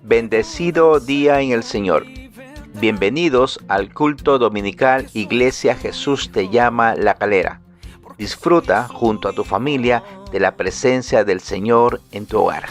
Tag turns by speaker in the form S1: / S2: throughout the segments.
S1: Bendecido día en el Señor. Bienvenidos al culto dominical Iglesia Jesús te llama La Calera. Disfruta junto a tu familia de la presencia del Señor en tu hogar.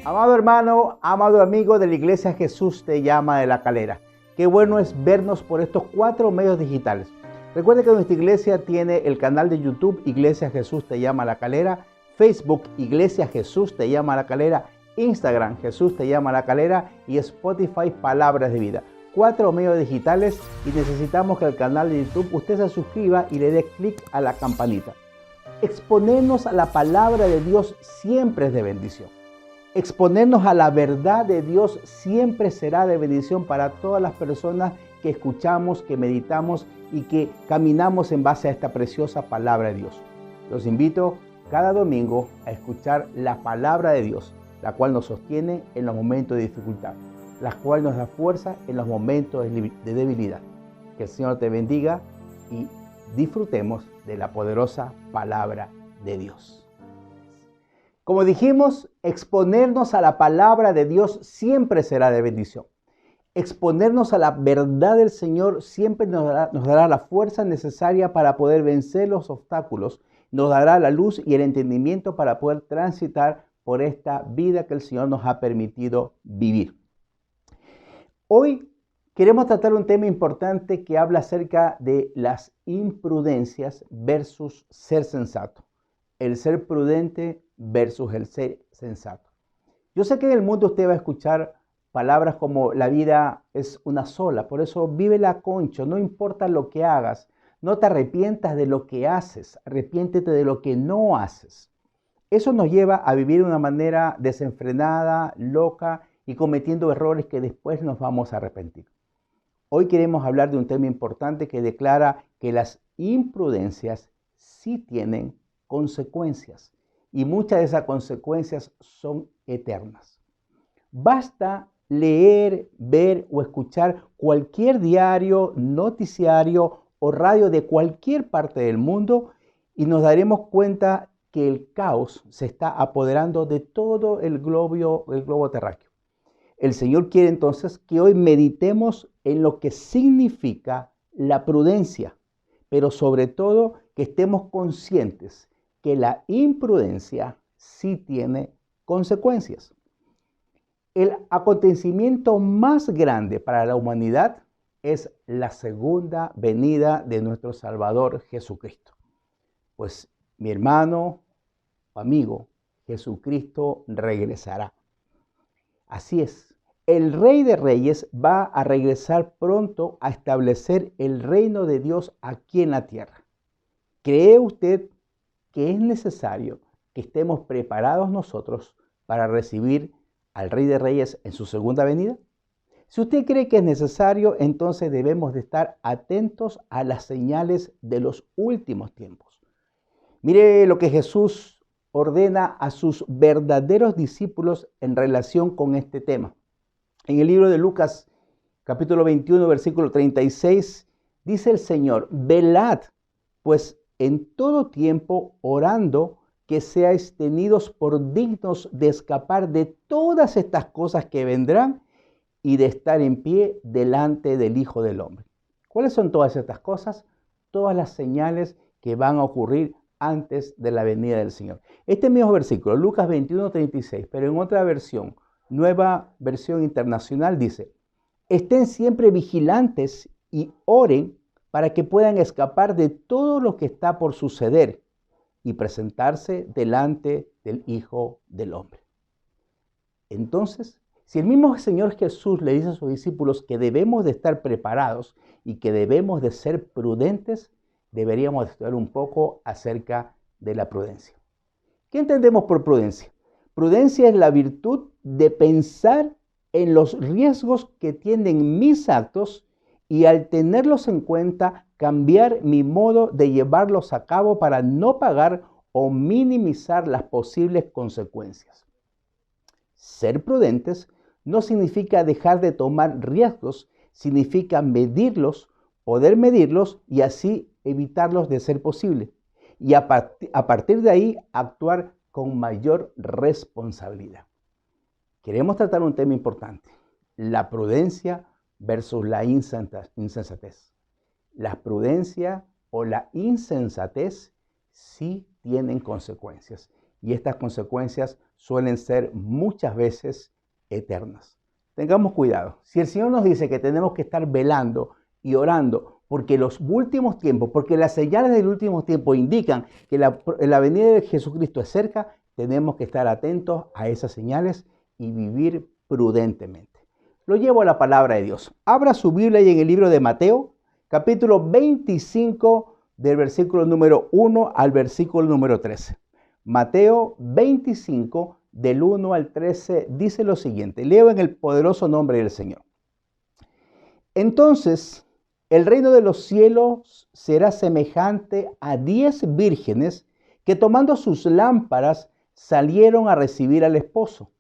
S2: Amado hermano, amado amigo de la Iglesia Jesús te llama de La Calera. Qué bueno es vernos por estos 4 medios digitales. Recuerde que nuestra iglesia tiene el canal de YouTube Iglesia Jesús te llama La Calera, Facebook Iglesia Jesús te llama La Calera, Instagram Jesús te llama La Calera y Spotify Palabras de Vida. 4 medios digitales y necesitamos que al canal de YouTube usted se suscriba y le dé clic a la campanita. Exponernos a la palabra de Dios siempre es de bendición. Exponernos a la verdad de Dios siempre será de bendición para todas las personas que escuchamos, que meditamos y que caminamos en base a esta preciosa palabra de Dios. Los invito cada domingo a escuchar la palabra de Dios, la cual nos sostiene en los momentos de dificultad, la cual nos da fuerza en los momentos de debilidad. Que el Señor te bendiga y disfrutemos de la poderosa palabra de Dios. Como dijimos, exponernos a la palabra de Dios siempre será de bendición. Exponernos a la verdad del Señor siempre nos dará la fuerza necesaria para poder vencer los obstáculos, nos dará la luz y el entendimiento para poder transitar por esta vida que el Señor nos ha permitido vivir. Hoy queremos tratar un tema importante que habla acerca de las imprudencias versus ser sensato. El ser prudente versus el ser sensato. Yo sé que en el mundo usted va a escuchar palabras como la vida es una sola, por eso vívela concho, no importa lo que hagas, no te arrepientas de lo que haces, arrepiéntete de lo que no haces. Eso nos lleva a vivir de una manera desenfrenada, loca y cometiendo errores que después nos vamos a arrepentir. Hoy queremos hablar de un tema importante que declara que las imprudencias sí tienen consecuencias y muchas de esas consecuencias son eternas. Basta leer, ver o escuchar cualquier diario, noticiario o radio de cualquier parte del mundo y nos daremos cuenta que el caos se está apoderando de todo el globo terráqueo. El Señor quiere entonces que hoy meditemos en lo que significa la prudencia, pero sobre todo que estemos conscientes que la imprudencia sí tiene consecuencias. El acontecimiento más grande para la humanidad es la segunda venida de nuestro Salvador Jesucristo. Pues mi hermano o amigo, Jesucristo regresará. Así es, el Rey de Reyes va a regresar pronto a establecer el reino de Dios aquí en la tierra. ¿Cree usted que es necesario que estemos preparados nosotros para recibir al Rey de Reyes en su segunda venida? Si usted cree que es necesario, entonces debemos de estar atentos a las señales de los últimos tiempos. Mire lo que Jesús ordena a sus verdaderos discípulos en relación con este tema. En el libro de Lucas, capítulo 21, versículo 36, dice el Señor: velad, pues en todo tiempo orando, que seáis tenidos por dignos de escapar de todas estas cosas que vendrán y de estar en pie delante del Hijo del Hombre. ¿Cuáles son todas estas cosas? Todas las señales que van a ocurrir antes de la venida del Señor. Este mismo versículo, Lucas 21, 36, pero en otra versión, nueva versión internacional, dice: estén siempre vigilantes y oren para que puedan escapar de todo lo que está por suceder y presentarse delante del Hijo del Hombre. Entonces, si el mismo Señor Jesús le dice a sus discípulos que debemos de estar preparados y que debemos de ser prudentes, deberíamos estudiar un poco acerca de la prudencia. ¿Qué entendemos por prudencia? Prudencia es la virtud de pensar en los riesgos que tienen mis actos y al tenerlos en cuenta, cambiar mi modo de llevarlos a cabo para no pagar o minimizar las posibles consecuencias. Ser prudentes no significa dejar de tomar riesgos, significa medirlos, poder medirlos y así evitarlos de ser posible. Y a partir de ahí actuar con mayor responsabilidad. queremos tratar un tema importante: la prudencia versus la insensatez. La prudencia o la insensatez sí tienen consecuencias, y estas consecuencias suelen ser muchas veces eternas. Tengamos cuidado. Si el Señor nos dice que tenemos que estar velando y orando porque los últimos tiempos, porque las señales del último tiempo indican que la venida de Jesucristo es cerca, tenemos que estar atentos a esas señales y vivir prudentemente. Lo llevo a la palabra de Dios. Abra su Biblia y en el libro de Mateo, capítulo 25, del versículo número 1 al versículo número 13. Mateo 25, del 1 al 13, dice lo siguiente. Leo en el poderoso nombre del Señor. Entonces, el reino de los cielos será semejante a 10 vírgenes que, tomando sus lámparas, salieron a recibir al esposo.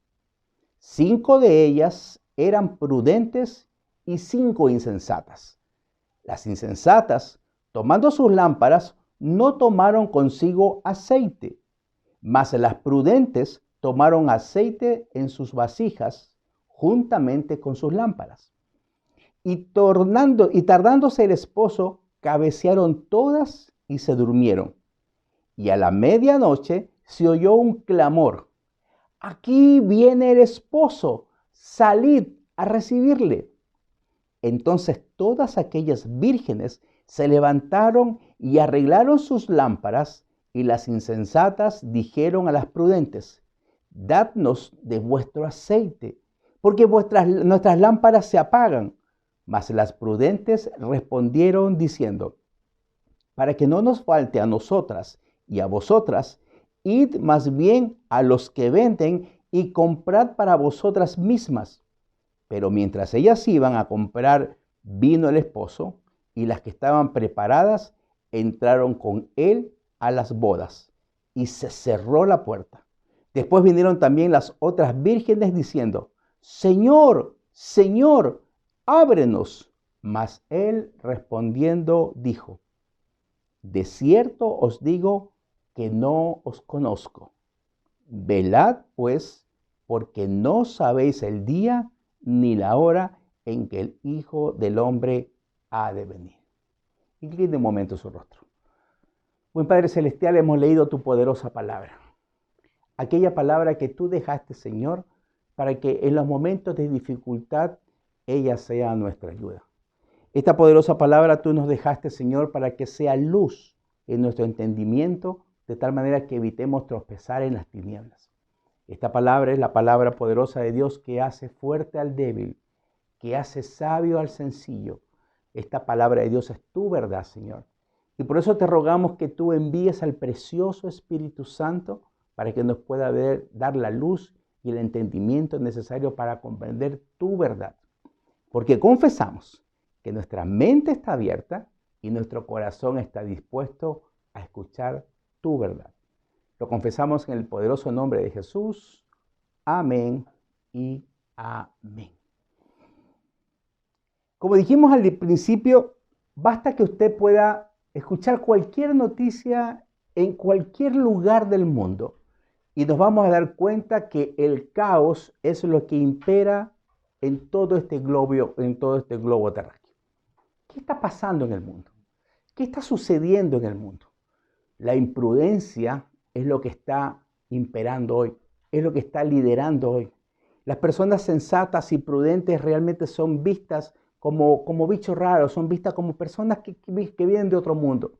S2: 5 de ellas eran prudentes y 5 insensatas. Las insensatas, tomando sus lámparas, no tomaron consigo aceite, mas las prudentes tomaron aceite en sus vasijas juntamente con sus lámparas. Y tardándose el esposo, cabecearon todas y se durmieron. Y a la medianoche se oyó un clamor: aquí viene el esposo, salid a recibirle. Entonces todas aquellas vírgenes se levantaron y arreglaron sus lámparas, y las insensatas dijeron a las prudentes: dadnos de vuestro aceite, porque nuestras lámparas se apagan. Mas las prudentes respondieron diciendo: para que no nos falte a nosotras y a vosotras, id más bien a los que venden y comprad para vosotras mismas. Pero mientras ellas iban a comprar, vino el esposo, y las que estaban preparadas entraron con él a las bodas, y se cerró la puerta. Después vinieron también las otras vírgenes diciendo: Señor, Señor, ábrenos. Mas él respondiendo dijo: de cierto os digo que no os conozco. Velad pues, porque no sabéis el día ni la hora en que el Hijo del Hombre ha de venir. Incline un momento su rostro. Buen Padre Celestial, hemos leído tu poderosa palabra. Aquella palabra que tú dejaste, Señor, para que en los momentos de dificultad ella sea nuestra ayuda. Esta poderosa palabra tú nos dejaste, Señor, para que sea luz en nuestro entendimiento, de tal manera que evitemos tropezar en las tinieblas. Esta palabra es la palabra poderosa de Dios que hace fuerte al débil, que hace sabio al sencillo. Esta palabra de Dios es tu verdad, Señor. Y por eso te rogamos que tú envíes al precioso Espíritu Santo para que nos pueda dar la luz y el entendimiento necesario para comprender tu verdad. Porque confesamos que nuestra mente está abierta y nuestro corazón está dispuesto a escuchar tu verdad. Lo confesamos en el poderoso nombre de Jesús. Amén y amén. Como dijimos al principio, basta que usted pueda escuchar cualquier noticia en cualquier lugar del mundo y nos vamos a dar cuenta que el caos es lo que impera en todo este globo terráqueo. ¿Qué está pasando en el mundo? ¿Qué está sucediendo en el mundo? La imprudencia es lo que está imperando hoy, es lo que está liderando hoy. Las personas sensatas y prudentes realmente son vistas como bichos raros, son vistas como personas que vienen de otro mundo.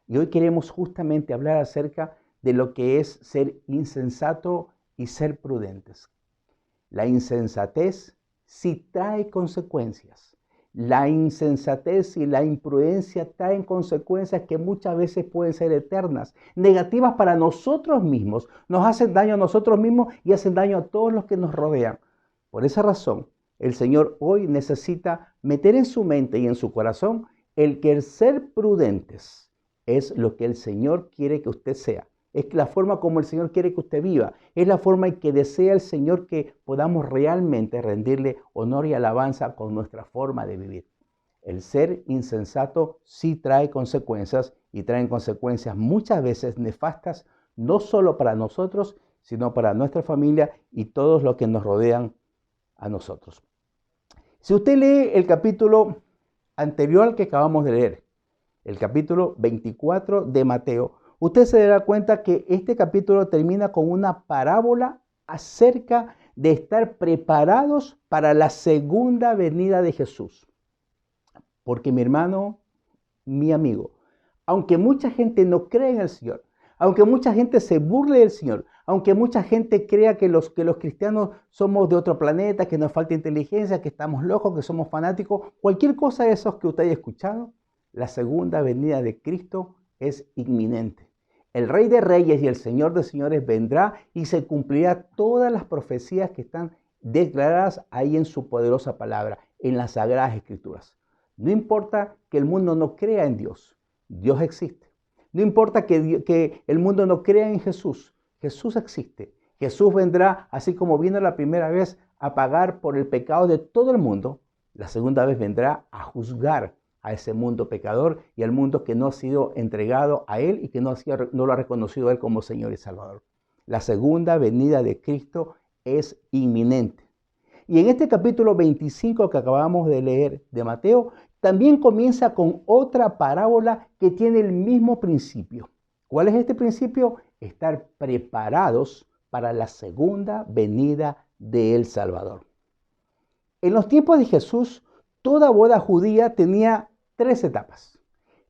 S2: Y hoy queremos justamente hablar acerca de lo que es ser insensato y ser prudentes. La insensatez sí trae consecuencias. La insensatez y la imprudencia traen consecuencias que muchas veces pueden ser eternas, negativas para nosotros mismos, nos hacen daño a nosotros mismos y hacen daño a todos los que nos rodean. Por esa razón, el Señor hoy necesita meter en su mente y en su corazón el que el ser prudentes es lo que el Señor quiere que usted sea. Es la forma como el Señor quiere que usted viva. Es la forma en que desea el Señor que podamos realmente rendirle honor y alabanza con nuestra forma de vivir. El ser insensato sí trae consecuencias y traen consecuencias muchas veces nefastas, no solo para nosotros, sino para nuestra familia y todos los que nos rodean a nosotros. Si usted lee el capítulo anterior al que acabamos de leer, el capítulo 24 de Mateo, usted se dará cuenta que este capítulo termina con una parábola acerca de estar preparados para la segunda venida de Jesús. Porque mi hermano, mi amigo, aunque mucha gente no cree en el Señor, aunque mucha gente se burle del Señor, aunque mucha gente crea que los cristianos somos de otro planeta, que nos falta inteligencia, que estamos locos, que somos fanáticos, cualquier cosa de esos que usted haya escuchado, la segunda venida de Cristo es inminente. El Rey de Reyes y el Señor de Señores vendrá y se cumplirá todas las profecías que están declaradas ahí en su poderosa palabra, en las Sagradas Escrituras. No importa que el mundo no crea en Dios, Dios existe. No importa que el mundo no crea en Jesús, Jesús existe. Jesús vendrá, así como vino la primera vez a pagar por el pecado de todo el mundo, la segunda vez vendrá a juzgar a ese mundo pecador y al mundo que no ha sido entregado a Él y que no lo ha reconocido a Él como Señor y Salvador. La segunda venida de Cristo es inminente. Y en este capítulo 25 que acabamos de leer de Mateo, también comienza con otra parábola que tiene el mismo principio. ¿Cuál es este principio? Estar preparados para la segunda venida del Salvador. En los tiempos de Jesús, toda boda judía tenía 3 etapas.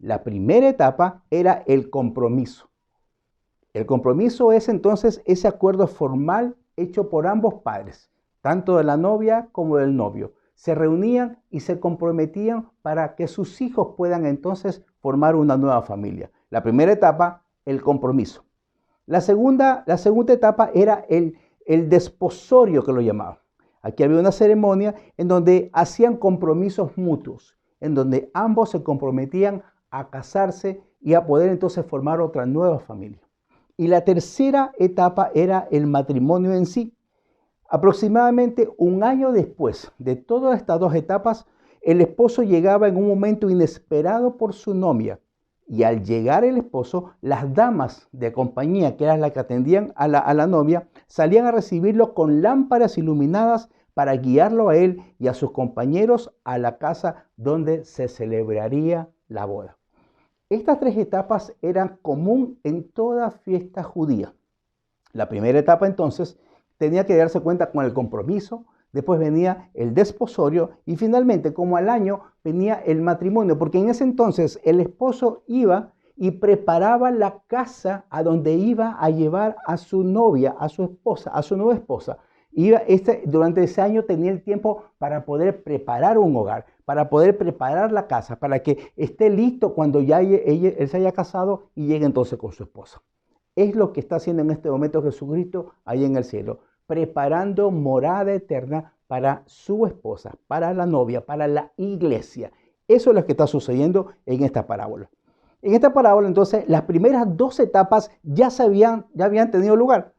S2: La primera etapa era el compromiso. El compromiso es entonces ese acuerdo formal hecho por ambos padres, tanto de la novia como del novio. Se reunían y se comprometían para que sus hijos puedan entonces formar una nueva familia. La primera etapa, el compromiso. La segunda etapa era el desposorio, que lo llamaban. Aquí había una ceremonia en donde hacían compromisos mutuos, en donde ambos se comprometían a casarse y a poder entonces formar otra nueva familia. Y la tercera etapa era el matrimonio en sí. Aproximadamente un año después de todas estas 2 etapas, el esposo llegaba en un momento inesperado por su novia. Y al llegar el esposo, las damas de compañía, que eran las que atendían a la novia, salían a recibirlo con lámparas iluminadas para guiarlo a él y a sus compañeros a la casa donde se celebraría la boda. Estas 3 etapas eran común en toda fiesta judía. La primera etapa entonces tenía que darse cuenta con el compromiso, después venía el desposorio y finalmente, como al año, venía el matrimonio, porque en ese entonces el esposo iba y preparaba la casa a donde iba a llevar a su novia, a su esposa, a su nueva esposa. Durante ese año tenía el tiempo para poder preparar un hogar, para poder preparar la casa, para que esté listo cuando ya él se haya casado y llegue entonces con su esposa. Es lo que está haciendo en este momento Jesucristo ahí en el cielo, preparando morada eterna para su esposa, para la novia, para la iglesia. Eso es lo que está sucediendo en esta parábola. En esta parábola, entonces, las primeras 2 etapas ya habían tenido lugar.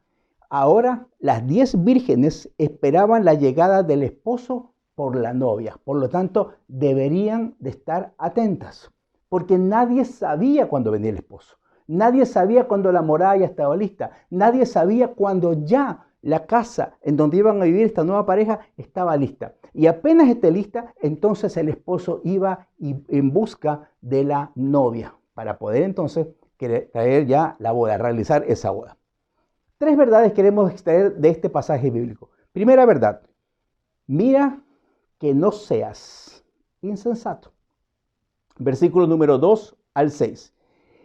S2: Ahora, las 10 vírgenes esperaban la llegada del esposo por la novia. Por lo tanto, deberían de estar atentas, porque nadie sabía cuándo venía el esposo. Nadie sabía cuándo la morada ya estaba lista. Nadie sabía cuándo ya la casa en donde iban a vivir esta nueva pareja estaba lista. Y apenas esté lista, entonces el esposo iba en busca de la novia para poder entonces traer ya la boda, realizar esa boda. 3 verdades queremos extraer de este pasaje bíblico. Primera verdad, mira que no seas insensato. Versículo número 2 al 6.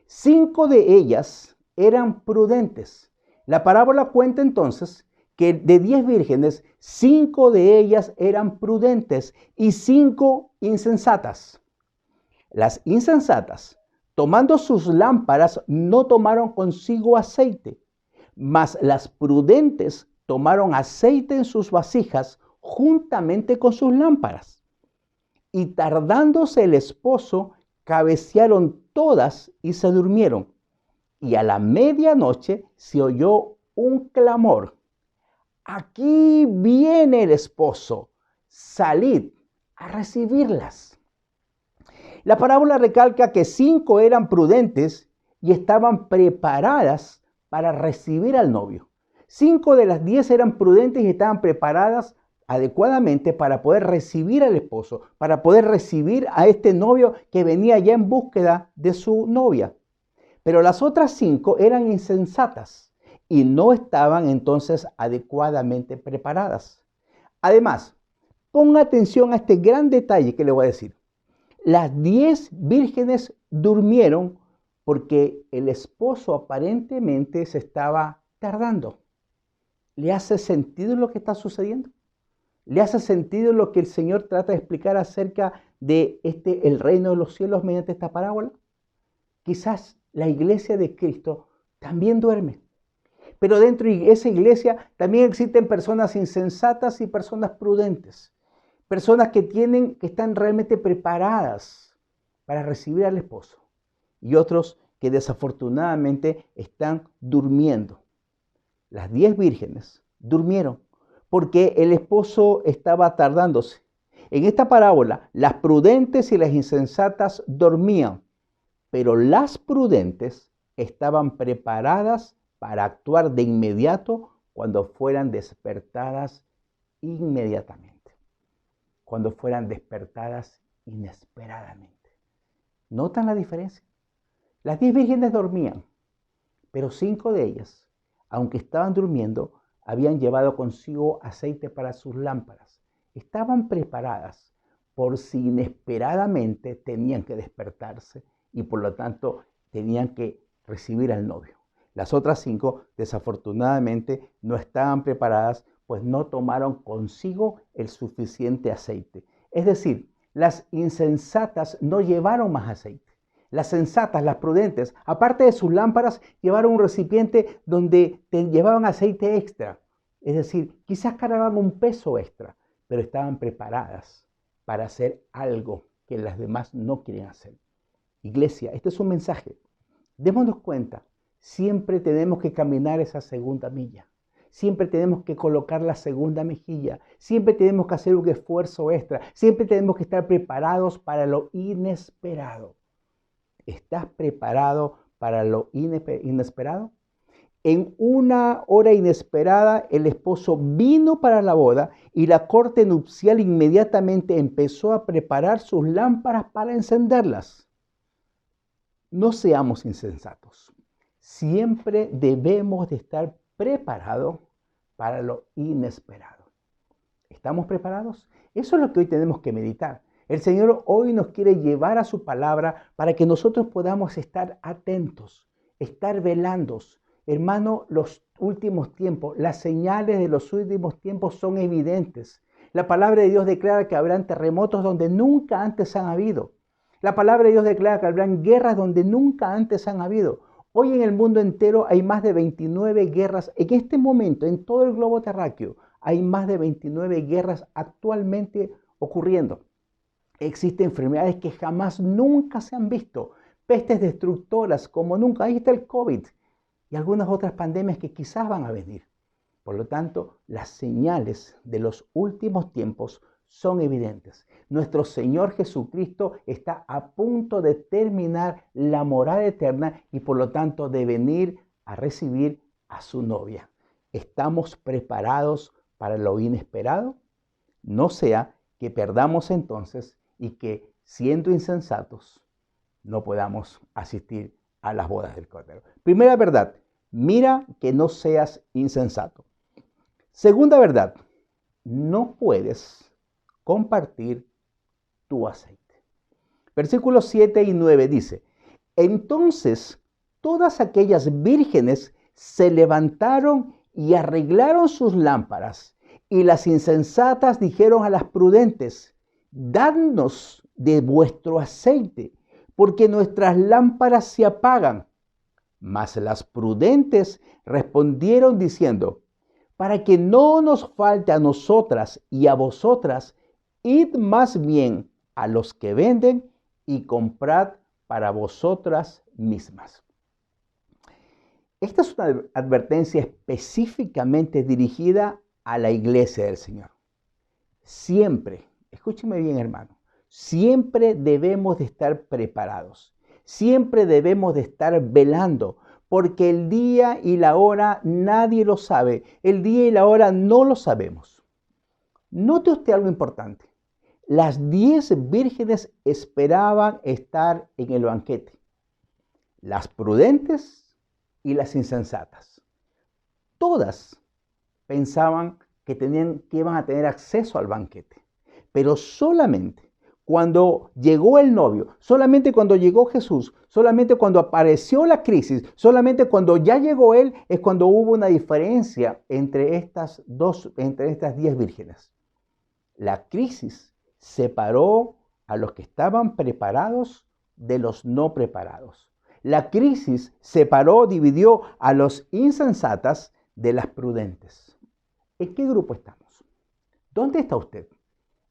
S2: 5 de ellas eran prudentes. La parábola cuenta entonces que de 10 vírgenes, 5 de ellas eran prudentes y 5 insensatas. Las insensatas, tomando sus lámparas, no tomaron consigo aceite, mas las prudentes tomaron aceite en sus vasijas juntamente con sus lámparas. Y tardándose el esposo, cabecearon todas y se durmieron. Y a la medianoche se oyó un clamor: aquí viene el esposo, salid a recibirlas. La parábola recalca que 5 eran prudentes y estaban preparadas para recibir al novio. 5 de las 10 eran prudentes y estaban preparadas adecuadamente para poder recibir al esposo, para poder recibir a este novio que venía ya en búsqueda de su novia. Pero las otras 5 eran insensatas y no estaban entonces adecuadamente preparadas. Además, ponga atención a este gran detalle que le voy a decir. Las 10 vírgenes durmieron porque el esposo aparentemente se estaba tardando. ¿Le hace sentido lo que está sucediendo? ¿Le hace sentido lo que el Señor trata de explicar acerca de el reino de los cielos mediante esta parábola? Quizás la iglesia de Cristo también duerme. Pero dentro de esa iglesia también existen personas insensatas y personas prudentes. Personas que están realmente preparadas para recibir al esposo. Y otros que desafortunadamente están durmiendo. Las 10 vírgenes durmieron porque el esposo estaba tardándose. En esta parábola, las prudentes y las insensatas dormían, pero las prudentes estaban preparadas para actuar de inmediato cuando fueran despertadas inmediatamente, cuando fueran despertadas inesperadamente. ¿Notan la diferencia? Las 10 vírgenes dormían, pero 5 de ellas, aunque estaban durmiendo, habían llevado consigo aceite para sus lámparas. Estaban preparadas por si inesperadamente tenían que despertarse y por lo tanto tenían que recibir al novio. Las otras 5 desafortunadamente no estaban preparadas, pues no tomaron consigo el suficiente aceite. Es decir, las insensatas no llevaron más aceite. Las sensatas, las prudentes, aparte de sus lámparas, llevaron un recipiente donde llevaban aceite extra. Es decir, quizás cargaban un peso extra, pero estaban preparadas para hacer algo que las demás no quieren hacer. Iglesia, este es un mensaje. Démonos cuenta, siempre tenemos que caminar esa segunda milla. Siempre tenemos que colocar la segunda mejilla. Siempre tenemos que hacer un esfuerzo extra. Siempre tenemos que estar preparados para lo inesperado. ¿Estás preparado para lo inesperado? En una hora inesperada, el esposo vino para la boda y la corte nupcial inmediatamente empezó a preparar sus lámparas para encenderlas. No seamos insensatos. Siempre debemos de estar preparados para lo inesperado. ¿Estamos preparados? Eso es lo que hoy tenemos que meditar. El Señor hoy nos quiere llevar a su palabra para que nosotros podamos estar atentos, estar velando. Hermano, los últimos tiempos, las señales de los últimos tiempos son evidentes. La palabra de Dios declara que habrán terremotos donde nunca antes han habido. La palabra de Dios declara que habrán guerras donde nunca antes han habido. Hoy en el mundo entero hay más de 29 guerras. En este momento, en todo el globo terráqueo, hay más de 29 guerras actualmente ocurriendo. Existen enfermedades que jamás nunca se han visto, pestes destructoras como nunca. Ahí está el COVID y algunas otras pandemias que quizás van a venir. Por lo tanto, las señales de los últimos tiempos son evidentes. Nuestro Señor Jesucristo está a punto de terminar la morada eterna y por lo tanto de venir a recibir a su novia. ¿Estamos preparados para lo inesperado? No sea que perdamos entonces y que, siendo insensatos, no podamos asistir a las bodas del Cordero. Primera verdad, mira que no seas insensato. Segunda verdad, no puedes compartir tu aceite. Versículos 7 y 9 dice, entonces todas aquellas vírgenes se levantaron y arreglaron sus lámparas, y las insensatas dijeron a las prudentes, dadnos de vuestro aceite, porque nuestras lámparas se apagan. Mas las prudentes respondieron diciendo, para que no nos falte a nosotras y a vosotras, id más bien a los que venden y comprad para vosotras mismas. Esta es una advertencia específicamente dirigida a la iglesia del Señor. Siempre, escúcheme bien, hermano, siempre debemos de estar preparados. Siempre debemos de estar velando, porque el día y la hora nadie lo sabe. El día y la hora no lo sabemos. Note usted algo importante. Las 10 vírgenes esperaban estar en el banquete. Las prudentes y las insensatas. Todas pensaban que iban a tener acceso al banquete. Pero solamente cuando llegó el novio, solamente cuando llegó Jesús, solamente cuando apareció la crisis, solamente cuando ya llegó Él, es cuando hubo una diferencia entre estas 10 vírgenes. La crisis separó a los que estaban preparados de los no preparados. La crisis dividió a los insensatas de las prudentes. ¿En qué grupo estamos? ¿Dónde está usted?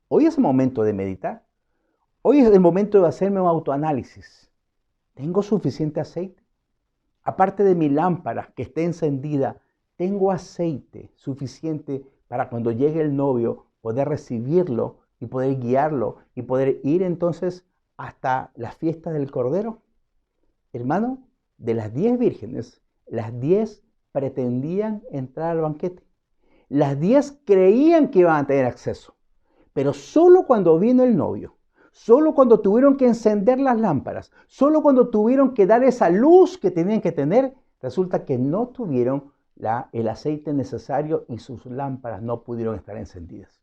S2: Hoy es el momento de meditar. Hoy es el momento de hacerme un autoanálisis. ¿Tengo suficiente aceite? Aparte de mi lámpara que esté encendida, ¿tengo aceite suficiente para cuando llegue el novio poder recibirlo y poder guiarlo y poder ir entonces hasta la fiesta del Cordero? Hermano, de las 10 vírgenes, las 10 pretendían entrar al banquete. Las 10 creían que iban a tener acceso, pero solo cuando vino el novio, solo cuando tuvieron que encender las lámparas, solo cuando tuvieron que dar esa luz que tenían que tener, resulta que no tuvieron el aceite necesario y sus lámparas no pudieron estar encendidas.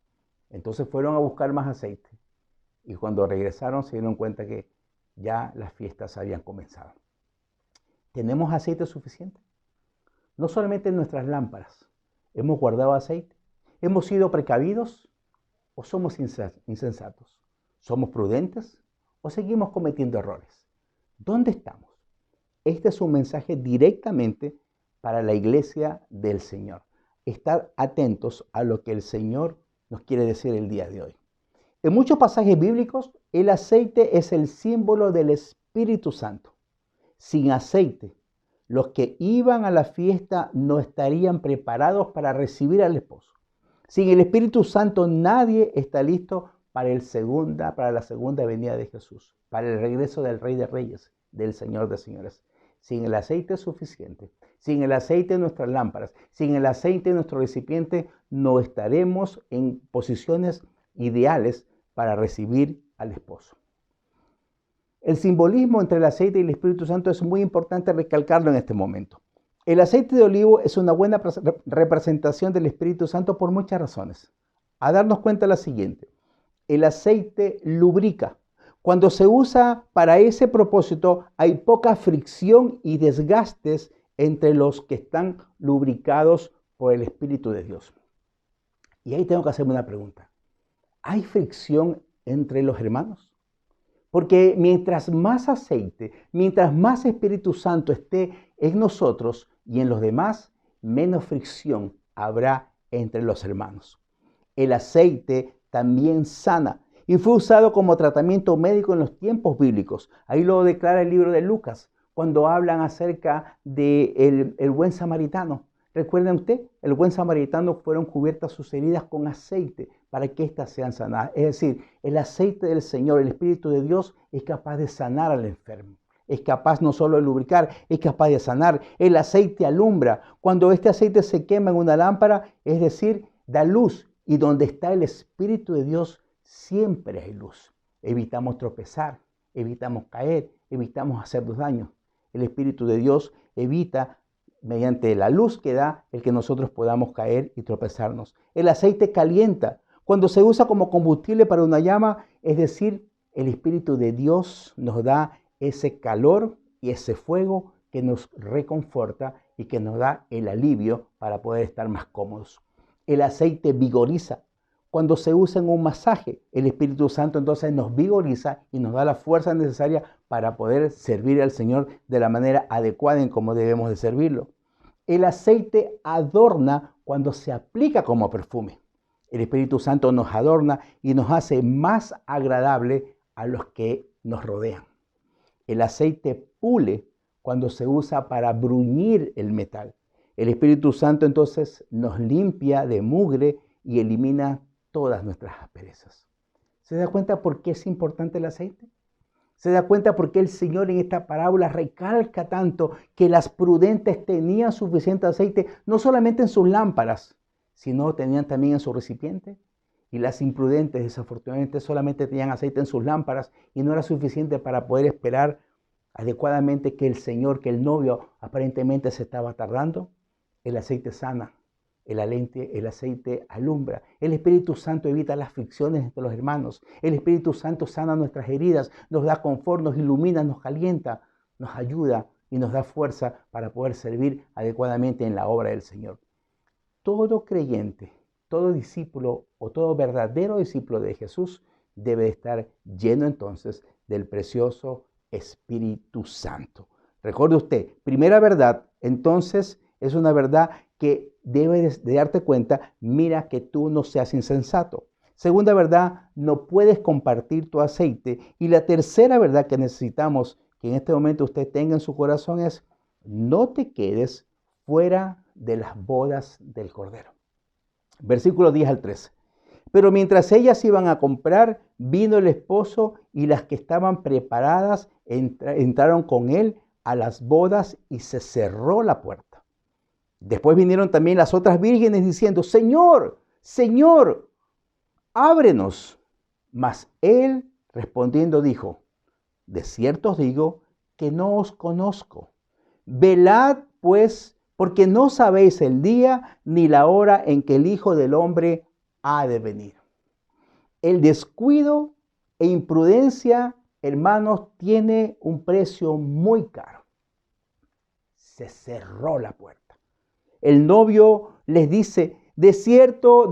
S2: Entonces fueron a buscar más aceite y cuando regresaron se dieron cuenta que ya las fiestas habían comenzado. ¿Tenemos aceite suficiente? No solamente en nuestras lámparas. ¿Hemos guardado aceite? ¿Hemos sido precavidos o somos insensatos? ¿Somos prudentes o seguimos cometiendo errores? ¿Dónde estamos? Este es un mensaje directamente para la iglesia del Señor. Estar atentos a lo que el Señor nos quiere decir el día de hoy. En muchos pasajes bíblicos, el aceite es el símbolo del Espíritu Santo. Sin aceite, los que iban a la fiesta no estarían preparados para recibir al esposo. Sin el Espíritu Santo, nadie está listo para la segunda venida de Jesús, para el regreso del Rey de Reyes, del Señor de Señores. Sin el aceite suficiente, sin el aceite en nuestras lámparas, sin el aceite en nuestro recipiente, no estaremos en posiciones ideales para recibir al esposo. El simbolismo entre el aceite y el Espíritu Santo es muy importante recalcarlo en este momento. El aceite de olivo es una buena representación del Espíritu Santo por muchas razones. A darnos cuenta la siguiente: el aceite lubrica. Cuando se usa para ese propósito, hay poca fricción y desgastes entre los que están lubricados por el Espíritu de Dios. Y ahí tengo que hacerme una pregunta. ¿Hay fricción entre los hermanos? Porque mientras más aceite, mientras más Espíritu Santo esté en nosotros y en los demás, menos fricción habrá entre los hermanos. El aceite también sana y fue usado como tratamiento médico en los tiempos bíblicos. Ahí lo declara el libro de Lucas, cuando hablan acerca del buen samaritano. ¿Recuerdan usted? El buen samaritano fueron cubiertas sus heridas con aceite para que éstas sean sanadas. Es decir, el aceite del Señor, el Espíritu de Dios, es capaz de sanar al enfermo. Es capaz no solo de lubricar, es capaz de sanar. El aceite alumbra. Cuando este aceite se quema en una lámpara, es decir, da luz. Y donde está el Espíritu de Dios, siempre hay luz. Evitamos tropezar, evitamos caer, evitamos hacernos daño. El Espíritu de Dios evita, mediante la luz que da, el que nosotros podamos caer y tropezarnos. El aceite calienta. Cuando se usa como combustible para una llama, es decir, el Espíritu de Dios nos da ese calor y ese fuego que nos reconforta y que nos da el alivio para poder estar más cómodos. El aceite vigoriza. Cuando se usa en un masaje, el Espíritu Santo entonces nos vigoriza y nos da la fuerza necesaria para poder servir al Señor de la manera adecuada en cómo debemos de servirlo. El aceite adorna cuando se aplica como perfume. El Espíritu Santo nos adorna y nos hace más agradable a los que nos rodean. El aceite pule cuando se usa para bruñir el metal. El Espíritu Santo entonces nos limpia de mugre y elimina todas nuestras asperezas. ¿Se da cuenta por qué es importante el aceite? ¿Se da cuenta por qué el Señor en esta parábola recalca tanto que las prudentes tenían suficiente aceite, no solamente en sus lámparas, sino tenían también en su recipiente? Y las imprudentes, desafortunadamente, solamente tenían aceite en sus lámparas y no era suficiente para poder esperar adecuadamente que el Señor, que el novio aparentemente se estaba tardando. El aceite sana, el aceite alumbra. El Espíritu Santo evita las fricciones entre los hermanos. El Espíritu Santo sana nuestras heridas, nos da confort, nos ilumina, nos calienta, nos ayuda y nos da fuerza para poder servir adecuadamente en la obra del Señor. Todo creyente, todo discípulo o todo verdadero discípulo de Jesús debe estar lleno entonces del precioso Espíritu Santo. Recuerde usted, primera verdad, entonces es una verdad que debes de darte cuenta, mira que tú no seas insensato. Segunda verdad, no puedes compartir tu aceite. Y la tercera verdad que necesitamos que en este momento usted tenga en su corazón es, no te quedes fuera de las bodas del Cordero. Versículo 10 al 13. Pero mientras ellas iban a comprar, vino el esposo y las que estaban preparadas entraron con él a las bodas y se cerró la puerta. Después vinieron también las otras vírgenes diciendo, Señor, Señor, ábrenos. Mas él respondiendo dijo, de cierto os digo que no os conozco. Velad pues, porque no sabéis el día ni la hora en que el Hijo del Hombre ha de venir. El descuido e imprudencia, hermanos, tiene un precio muy caro. Se cerró la puerta. El novio les dice, de cierto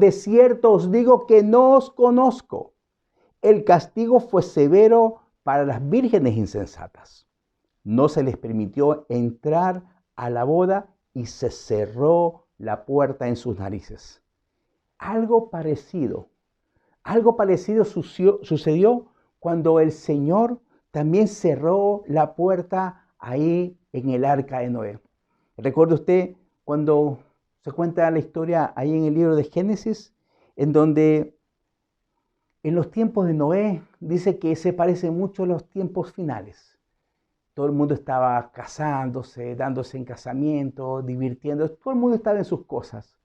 S2: os digo que no os conozco. El castigo fue severo para las vírgenes insensatas. No se les permitió entrar a la boda y se cerró la puerta en sus narices. Algo parecido sucedió cuando el Señor también cerró la puerta ahí en el arca de Noé. ¿Recuerda usted cuando se cuenta la historia ahí en el libro de Génesis, en donde en los tiempos de Noé dice que se parece mucho a los tiempos finales? Todo el mundo estaba casándose, dándose en casamiento, divirtiendo. Todo el mundo estaba en sus cosas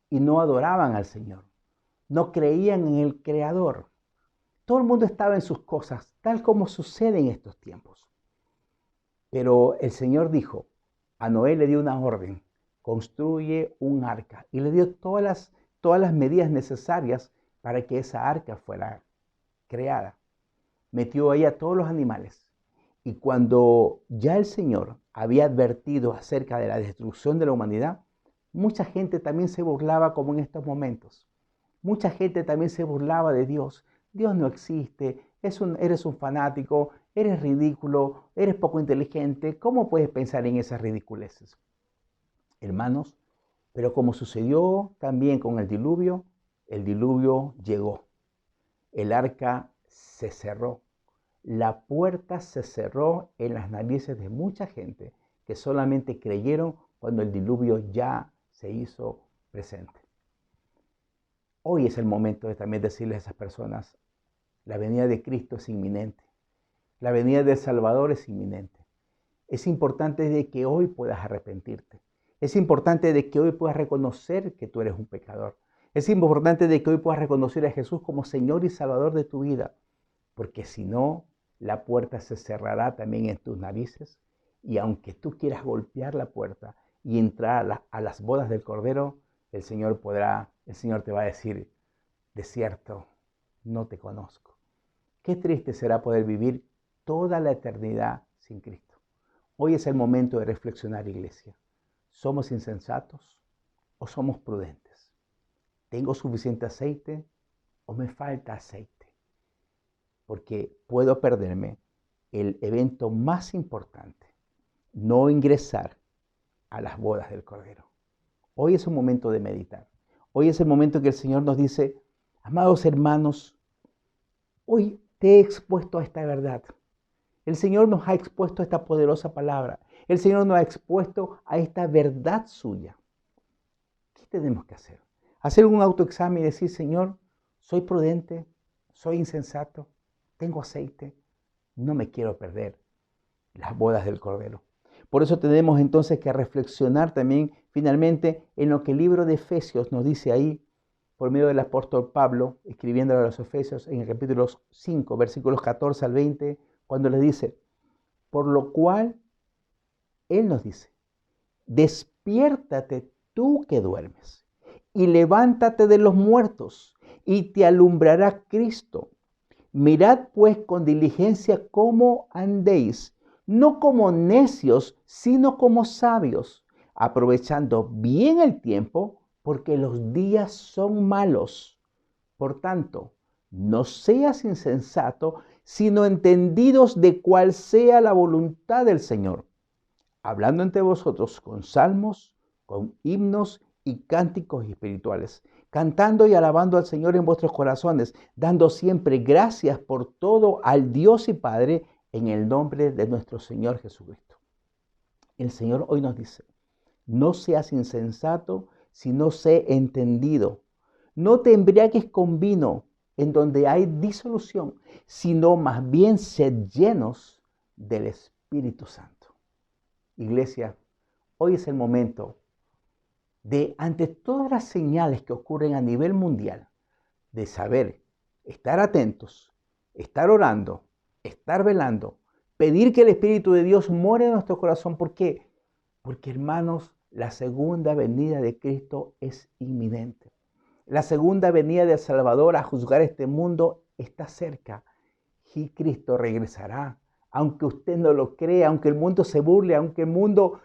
S2: y no adoraban al Señor. No creían en el Creador. Todo el mundo estaba en sus cosas, tal como sucede en estos tiempos. Pero el Señor dijo, a Noé le dio una orden, construye un arca. Y le dio todas las medidas necesarias para que esa arca fuera creada. Metió ahí a todos los animales. Y cuando ya el Señor había advertido acerca de la destrucción de la humanidad, mucha gente también se burlaba como en estos momentos. Mucha gente también se burlaba de Dios. Dios no existe, eres un fanático, eres ridículo, eres poco inteligente. ¿Cómo puedes pensar en esas ridiculeces? Hermanos, pero como sucedió también con el diluvio llegó. El arca se cerró. La puerta se cerró en las narices de mucha gente que solamente creyeron cuando el diluvio ya se hizo presente. Hoy es el momento de también decirles a esas personas, la venida de Cristo es inminente. La venida del Salvador es inminente. Es importante de que hoy puedas arrepentirte. Es importante de que hoy puedas reconocer que tú eres un pecador. Es importante de que hoy puedas reconocer a Jesús como Señor y Salvador de tu vida. Porque si no, la puerta se cerrará también en tus narices. Y aunque tú quieras golpear la puerta y entrar a las bodas del Cordero, el Señor te va a decir, de cierto, no te conozco. Qué triste será poder vivir toda la eternidad sin Cristo. Hoy es el momento de reflexionar, iglesia. ¿Somos insensatos o somos prudentes? ¿Tengo suficiente aceite o me falta aceite? Porque puedo perderme el evento más importante, no ingresar a las bodas del Cordero. Hoy es un momento de meditar. Hoy es el momento que el Señor nos dice, amados hermanos, hoy te he expuesto a esta verdad. El Señor nos ha expuesto a esta poderosa palabra. El Señor nos ha expuesto a esta verdad suya. ¿Qué tenemos que hacer? Hacer un autoexamen y decir, Señor, soy prudente, soy insensato, tengo aceite, no me quiero perder las bodas del Cordero. Por eso tenemos entonces que reflexionar también finalmente en lo que el libro de Efesios nos dice ahí, por medio del apóstol Pablo, escribiendo a los Efesios en el capítulo 5, versículos 14 al 20, cuando les dice, por lo cual Él nos dice, despiértate tú que duermes y levántate de los muertos y te alumbrará Cristo. Mirad pues con diligencia cómo andéis, no como necios, sino como sabios, aprovechando bien el tiempo, porque los días son malos. Por tanto, no seas insensato, sino entendidos de cuál sea la voluntad del Señor, hablando entre vosotros con salmos, con himnos y cánticos espirituales, cantando y alabando al Señor en vuestros corazones, dando siempre gracias por todo al Dios y Padre en el nombre de nuestro Señor Jesucristo. El Señor hoy nos dice, no seas insensato, sino sé entendido. No te embriagues con vino en donde hay disolución, sino más bien sed llenos del Espíritu Santo. Iglesia, hoy es el momento de, ante todas las señales que ocurren a nivel mundial, de saber, estar atentos, estar orando, estar velando, pedir que el Espíritu de Dios more en nuestro corazón. ¿Por qué? Porque, hermanos, la segunda venida de Cristo es inminente. La segunda venida del Salvador a juzgar este mundo está cerca. Y Cristo regresará. Aunque usted no lo crea, aunque el mundo se burle, aunque el mundo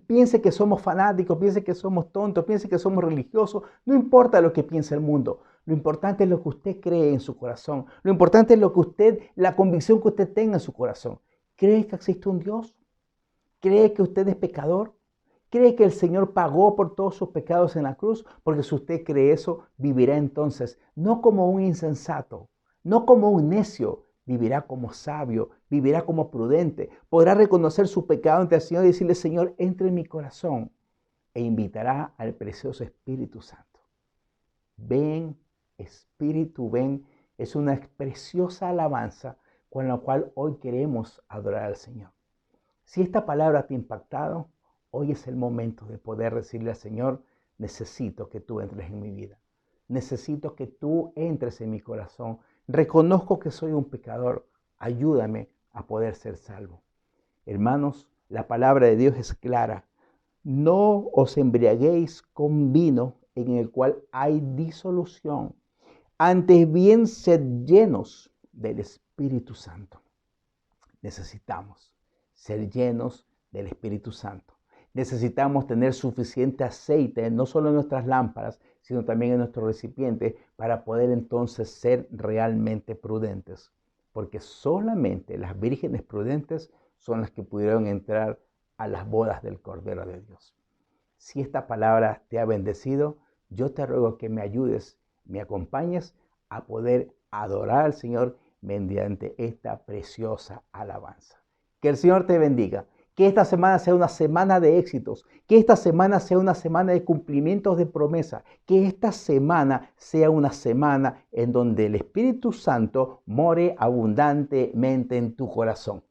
S2: piense que somos fanáticos, piense que somos tontos, piense que somos religiosos, no importa lo que piense el mundo. Lo importante es lo que usted cree en su corazón. Lo importante es lo que la convicción que usted tenga en su corazón. ¿Cree que existe un Dios? ¿Cree que usted es pecador? ¿Cree que el Señor pagó por todos sus pecados en la cruz? Porque si usted cree eso, vivirá entonces no como un insensato, no como un necio, vivirá como sabio, vivirá como prudente. Podrá reconocer su pecado ante el Señor y decirle, Señor, entre en mi corazón, e invitará al precioso Espíritu Santo. Ven, Espíritu, ven, es una preciosa alabanza con la cual hoy queremos adorar al Señor. Si esta palabra te ha impactado, hoy es el momento de poder decirle al Señor, necesito que tú entres en mi vida. Necesito que tú entres en mi corazón. Reconozco que soy un pecador. Ayúdame a poder ser salvo. Hermanos, la palabra de Dios es clara. No os embriaguéis con vino en el cual hay disolución. Antes bien, sed llenos del Espíritu Santo. Necesitamos ser llenos del Espíritu Santo. Necesitamos tener suficiente aceite, no solo en nuestras lámparas, sino también en nuestros recipientes, para poder entonces ser realmente prudentes. Porque solamente las vírgenes prudentes son las que pudieron entrar a las bodas del Cordero de Dios. Si esta palabra te ha bendecido, yo te ruego que me ayudes, me acompañes a poder adorar al Señor mediante esta preciosa alabanza. Que el Señor te bendiga. Que esta semana sea una semana de éxitos, que esta semana sea una semana de cumplimientos de promesa, que esta semana sea una semana en donde el Espíritu Santo more abundantemente en tu corazón.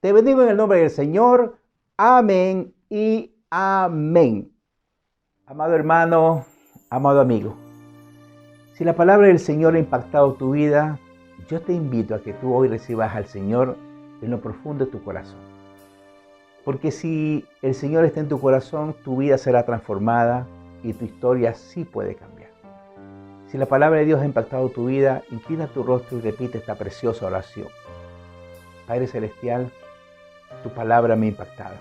S2: Te bendigo en el nombre del Señor. Amén y amén. Amado hermano, amado amigo, si la palabra del Señor ha impactado tu vida, yo te invito a que tú hoy recibas al Señor en lo profundo de tu corazón. Porque si el Señor está en tu corazón, tu vida será transformada y tu historia sí puede cambiar. Si la palabra de Dios ha impactado tu vida, inclina tu rostro y repite esta preciosa oración. Padre Celestial, tu palabra me ha impactado.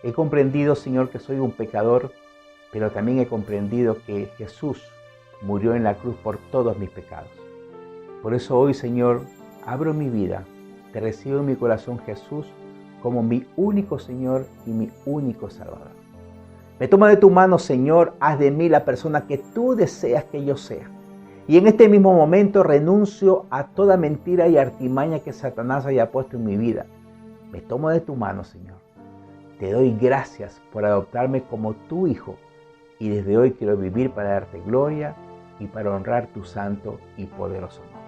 S2: He comprendido, Señor, que soy un pecador, pero también he comprendido que Jesús murió en la cruz por todos mis pecados. Por eso hoy, Señor, abro mi vida, te recibo en mi corazón, Jesús, como mi único Señor y mi único Salvador. Me toma de tu mano, Señor, haz de mí la persona que tú deseas que yo sea. Y en este mismo momento renuncio a toda mentira y artimaña que Satanás haya puesto en mi vida. Me tomo de tu mano, Señor. Te doy gracias por adoptarme como tu hijo. Y desde hoy quiero vivir para darte gloria y para honrar tu santo y poderoso nombre.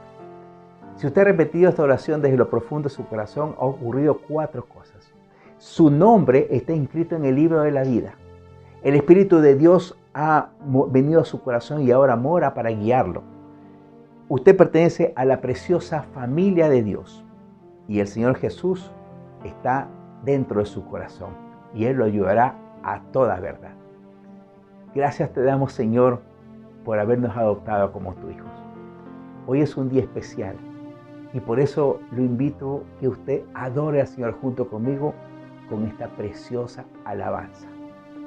S2: Si usted ha repetido esta oración desde lo profundo de su corazón, ha ocurrido 4 cosas. Su nombre está inscrito en el libro de la vida. El Espíritu de Dios ha venido a su corazón y ahora mora para guiarlo. Usted pertenece a la preciosa familia de Dios y el Señor Jesús está dentro de su corazón y Él lo ayudará a toda verdad. Gracias te damos, Señor, por habernos adoptado como tus hijos. Hoy es un día especial y por eso lo invito que usted adore al Señor junto conmigo con esta preciosa alabanza.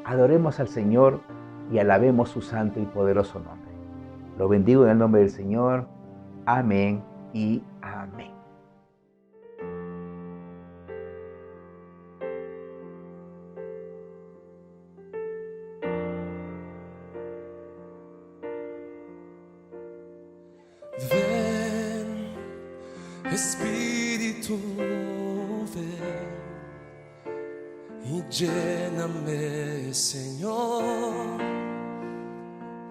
S2: Adoremos al Señor y alabemos su santo y poderoso nombre. Lo bendigo en el nombre del Señor. Amén y amén.
S3: Ven, Espíritu, ven y lléname, Señor,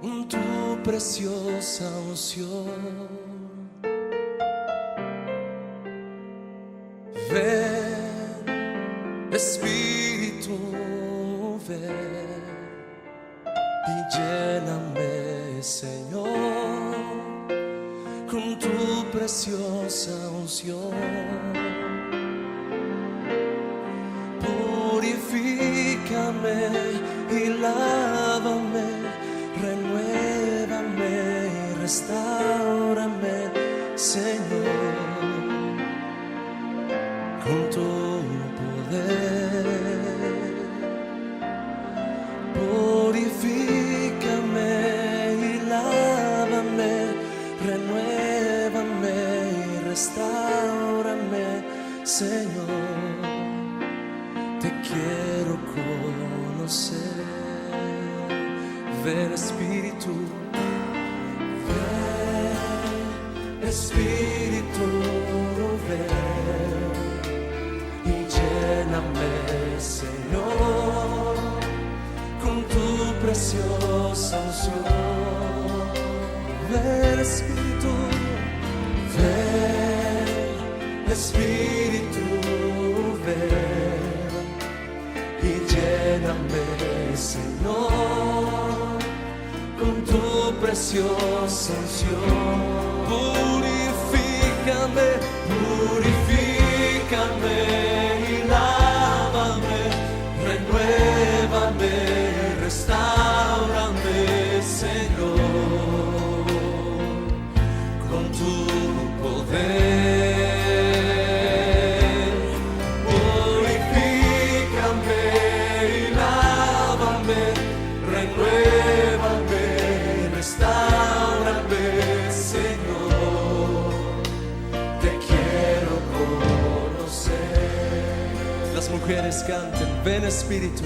S3: con tu preciosa unción. Ven, Espíritu, ven y lléname, Señor, con tu preciosa unción. Purifícame y lávame, renuévame y restáurame, Señor, con tu poder. Purifícame y lávame, renuévame y restáurame, Señor. Te quiero conocer. Ven, Espíritu, ven, Espíritu, ven y lléname, Señor, con tu preciosa unción. Ven, Espíritu, ven, Espíritu, ven y lléname, Señor, con tu preciosa unción. Purifícame, purifícame y lávame, renuévame, restáurame, Señor, con tu poder. Purifícame y lávame, renuévame, restáurame, Señor. Te quiero conocer. Las mujeres canten, ven, Espíritu.